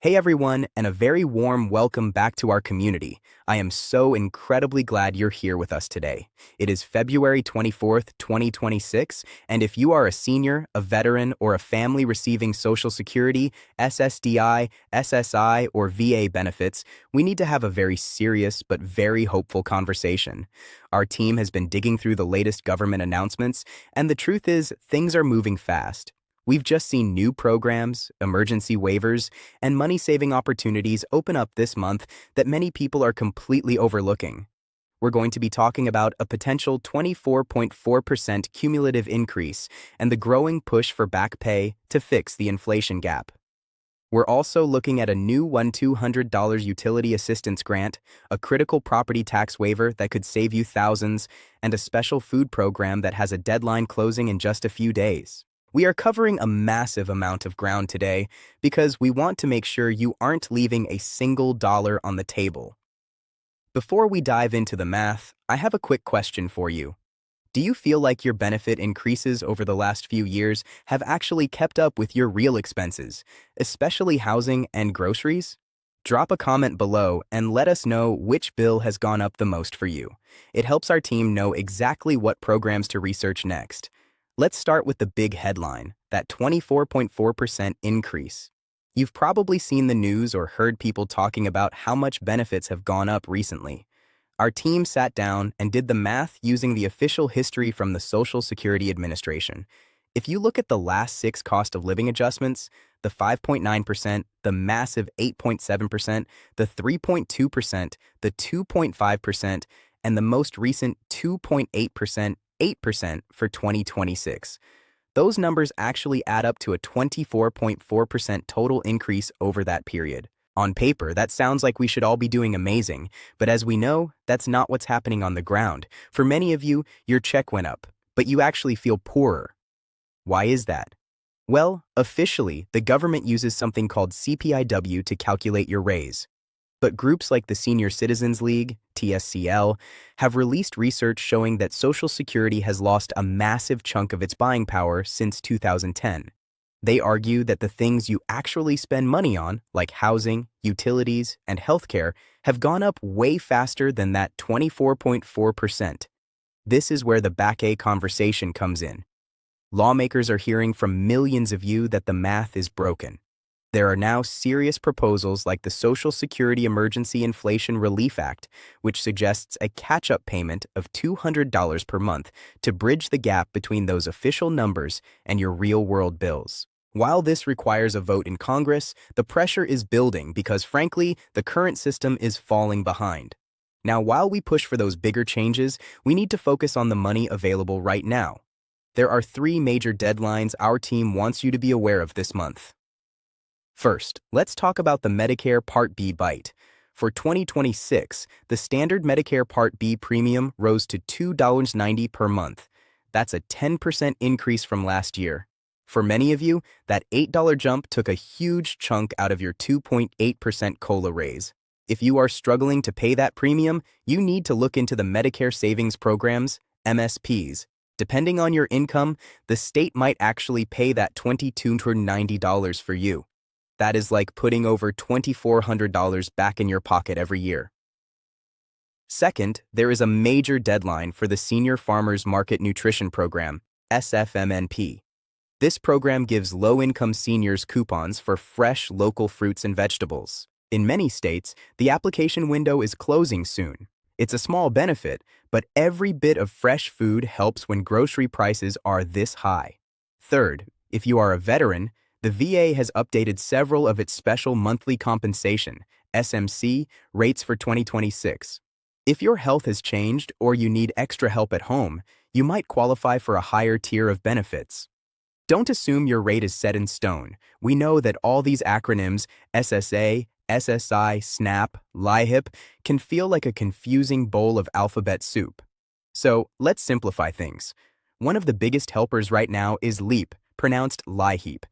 Hey everyone, and a very warm welcome back to our community. I am so incredibly glad you're here with us today. It is February 24th, 2026, and if you are a senior, a veteran, or a family receiving Social Security, SSDI, SSI, or VA benefits, we need to have a very serious but very hopeful conversation. Our team has been digging through the latest government announcements, and the truth is, things are moving fast. We've just seen new programs, emergency waivers, and money-saving opportunities open up this month that many people are completely overlooking. We're going to be talking about a potential 24.4% cumulative increase and the growing push for Backpay to fix the inflation gap. We're also looking at a new $1,200 utility assistance grant, a critical property tax waiver that could save you thousands, and a special food program that has a deadline closing in just a few days. We are covering a massive amount of ground today because we want to make sure you aren't leaving a single dollar on the table. Before we dive into the math, I have a quick question for you. Do you feel like your benefit increases over the last few years have actually kept up with your real expenses, especially housing and groceries? Drop a comment below and let us know which bill has gone up the most for you. It helps our team know exactly what programs to research next. Let's start with the big headline, that 24.4% increase. You've probably seen the news or heard people talking about how much benefits have gone up recently. Our team sat down and did the math using the official history from the Social Security Administration. If you look at the last 6 cost of living adjustments, the 5.9%, the massive 8.7%, the 3.2%, the 2.5%, and the most recent 2.8%, 8% for 2026. Those numbers actually add up to a 24.4% total increase over that period. On paper, that sounds like we should all be doing amazing, but as we know, that's not what's happening on the ground. For many of you, your check went up, but you actually feel poorer. Why is that? Well, officially, the government uses something called CPIW to calculate your raise. But groups like the Senior Citizens League, TSCL, have released research showing that Social Security has lost a massive chunk of its buying power since 2010. They argue that the things you actually spend money on, like housing, utilities, and healthcare, have gone up way faster than that 24.4%. This is where the Backpay conversation comes in. Lawmakers are hearing from millions of you that the math is broken. There are now serious proposals like the Social Security Emergency Inflation Relief Act, which suggests a catch-up payment of $200 per month to bridge the gap between those official numbers and your real-world bills. While this requires a vote in Congress, the pressure is building because, frankly, the current system is falling behind. Now, while we push for those bigger changes, we need to focus on the money available right now. There are 3 major deadlines our team wants you to be aware of this month. First, let's talk about the Medicare Part B bite. For 2026, the standard Medicare Part B premium rose to $2.90 per month. That's a 10% increase from last year. For many of you, that $8 jump took a huge chunk out of your 2.8% COLA raise. If you are struggling to pay that premium, you need to look into the Medicare Savings Programs, MSPs. Depending on your income, the state might actually pay that $2,290 for you. That is like putting over $2,400 back in your pocket every year. Second, there is a major deadline for the Senior Farmers Market Nutrition Program, SFMNP. This program gives low-income seniors coupons for fresh local fruits and vegetables. In many states, the application window is closing soon. It's a small benefit, but every bit of fresh food helps when grocery prices are this high. Third, if you are a veteran, the VA has updated several of its special monthly compensation, SMC, rates for 2026. If your health has changed or you need extra help at home, you might qualify for a higher tier of benefits. Don't assume your rate is set in stone. We know that all these acronyms, SSA, SSI, SNAP, LIHIP, can feel like a confusing bowl of alphabet soup. So let's simplify things. One of the biggest helpers right now is LEAP, pronounced LIHEAP.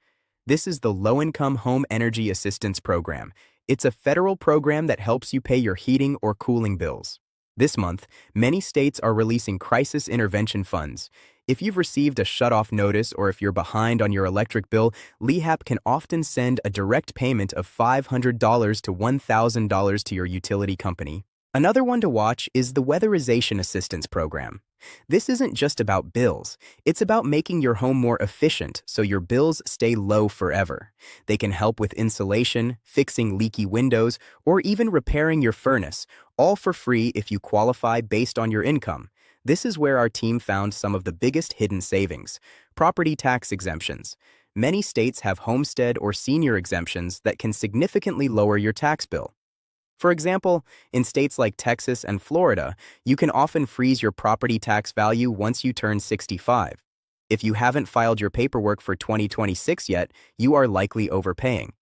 This is the Low-Income Home Energy Assistance Program. It's a federal program that helps you pay your heating or cooling bills. This month, many states are releasing crisis intervention funds. If you've received a shut-off notice or if you're behind on your electric bill, LEHAP can often send a direct payment of $500 to $1,000 to your utility company. Another one to watch is the Weatherization Assistance Program. This isn't just about bills. It's about making your home more efficient so your bills stay low forever. They can help with insulation, fixing leaky windows, or even repairing your furnace, all for free if you qualify based on your income. This is where our team found some of the biggest hidden savings: property tax exemptions. Many states have homestead or senior exemptions that can significantly lower your tax bill. For example, in states like Texas and Florida, you can often freeze your property tax value once you turn 65. If you haven't filed your paperwork for 2026 yet, you are likely overpaying.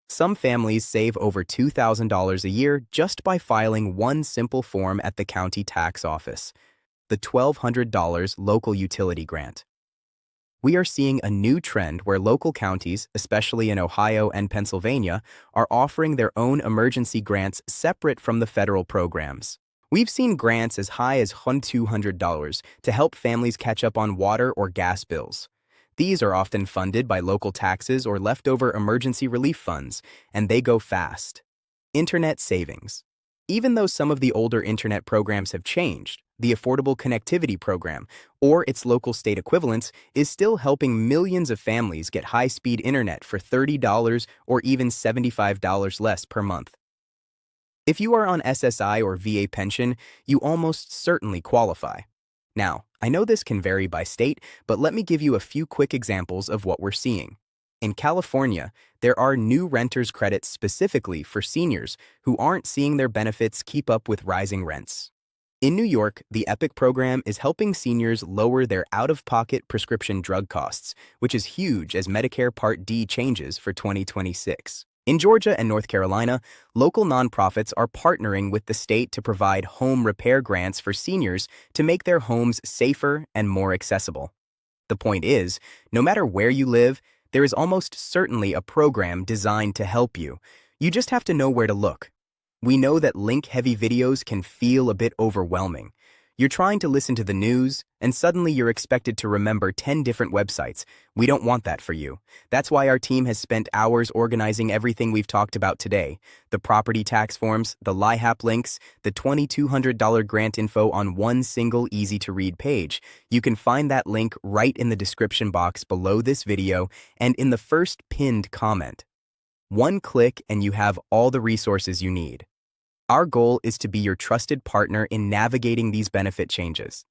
Some families save over $2,000 a year just by filing one simple form at the county tax office: the $1,200 local utility grant. We are seeing a new trend where local counties, especially in Ohio and Pennsylvania, are offering their own emergency grants separate from the federal programs. We've seen grants as high as $200 to help families catch up on water or gas bills. These are often funded by local taxes or leftover emergency relief funds, and they go fast. Internet savings. Even though some of the older internet programs have changed, the Affordable Connectivity Program, or its local state equivalents, is still helping millions of families get high-speed internet for $30 or even $75 less per month. If you are on SSI or VA pension, you almost certainly qualify. Now, I know this can vary by state, but let me give you a few quick examples of what we're seeing. In California, there are new renters credits specifically for seniors who aren't seeing their benefits keep up with rising rents. In New York, the EPIC program is helping seniors lower their out-of-pocket prescription drug costs, which is huge as Medicare Part D changes for 2026. In Georgia and North Carolina, local nonprofits are partnering with the state to provide home repair grants for seniors to make their homes safer and more accessible. The point is, no matter where you live, there is almost certainly a program designed to help you. You just have to know where to look. We know that link-heavy videos can feel a bit overwhelming. You're trying to listen to the news, and suddenly you're expected to remember 10 different websites. We don't want that for you. That's why our team has spent hours organizing everything we've talked about today: the property tax forms, the LIHAP links, the $2,200 grant info on one single easy-to-read page. You can find that link right in the description box below this video and in the first pinned comment. One click and you have all the resources you need. Our goal is to be your trusted partner in navigating these benefit changes.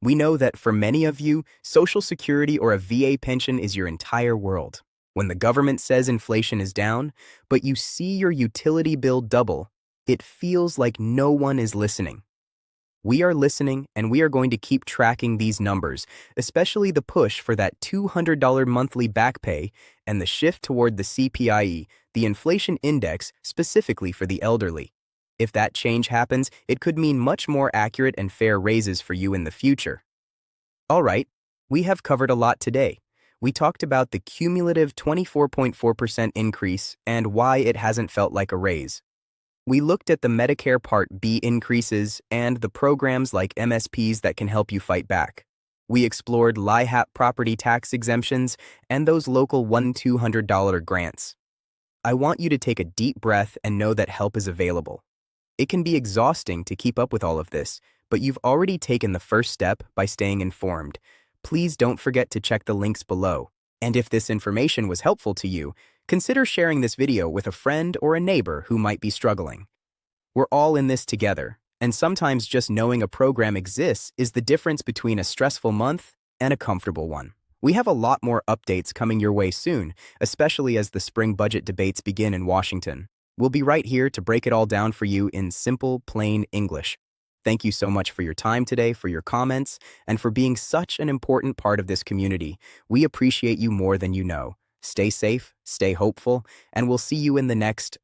We know that for many of you, Social Security or a VA pension is your entire world. When the government says inflation is down, but you see your utility bill double, it feels like no one is listening. We are listening, and we are going to keep tracking these numbers, especially the push for that $200 monthly Backpay and the shift toward the CPIE, the inflation index specifically for the elderly. If that change happens, it could mean much more accurate and fair raises for you in the future. All right, we have covered a lot today. We talked about the cumulative 24.4% increase and why it hasn't felt like a raise. We looked at the Medicare Part B increases and the programs like MSPs that can help you fight back. We explored LIHAP property tax exemptions and those local $1,200 grants. I want you to take a deep breath and know that help is available. It can be exhausting to keep up with all of this, but you've already taken the first step by staying informed. Please don't forget to check the links below. And if this information was helpful to you, consider sharing this video with a friend or a neighbor who might be struggling. We're all in this together, and sometimes just knowing a program exists is the difference between a stressful month and a comfortable one. We have a lot more updates coming your way soon, especially as the spring budget debates begin in Washington. We'll be right here to break it all down for you in simple, plain English. Thank you so much for your time today, for your comments, and for being such an important part of this community. We appreciate you more than you know. Stay safe, stay hopeful, and we'll see you in the next